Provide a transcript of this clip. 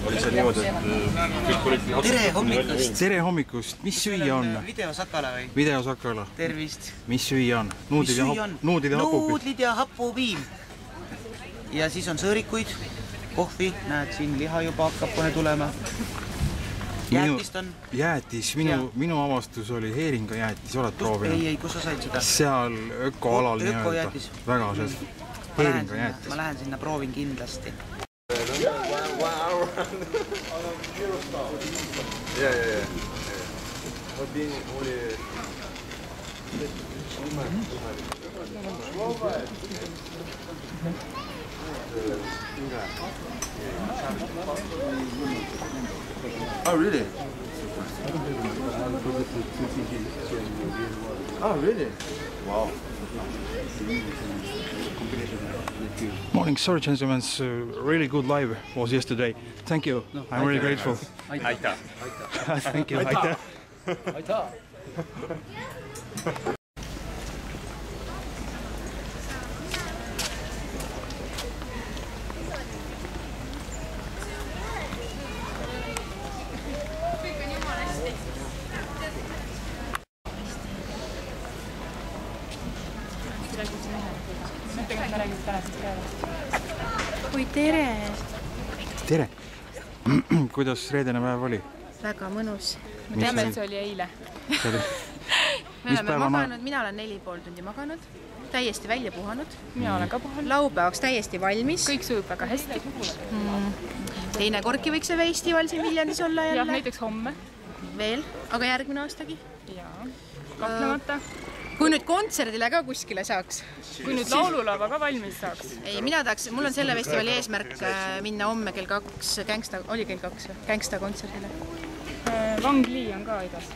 oli see niimoodi, et kõik olid... Tere hommikust! Tere hommikust! Mis süüa on? Videosakala või? Videosakala. Tervist! Mis süüa on? Nuudlid ja hapupiim. Ja siis on sõõrikuid, kohvi, näed siin liha juba hakkab kohe tulema. Jäätist on? Jäätis, minu avastus oli heeringa jäätis, oled proovinud? Ei, kus sa said seda? Seal ökoalal nii-öelda. Väga see heeringa jäätis. Ma lähen sinna, proovin kindlasti. Oh, really? Oh, really? Wow. Morning, sorry, gentlemen. Really good live was yesterday. Thank you. I'm really grateful. Aitäh. Thank you. Aitäh. Aitäh. Oi, tere! Tere! Kuidas reedene päev oli? Väga mõnus. Me teame, et see oli eile. Me oleme maganud, mina olen 4,5 tundi maganud, täiesti välja puhanud. Mina olen ka puhanud. Laupäevaks täiesti valmis. Kõik sujub väga hästi. Teine kordki võiks see festival siin Viljandis olla jälle. Jah, näiteks homme. Veel, aga järgmine aastagi. Jaa, kahtlemata. Kui nüüd kontserdile ka kuskile saaks. Kui nüüd laululava ka valmis saaks. Ei, mina tahaks, mul on selle festivali eesmärk minna homme kell 2, oli kell 2, Gangsta kontserdile. Wang Li on ka igas.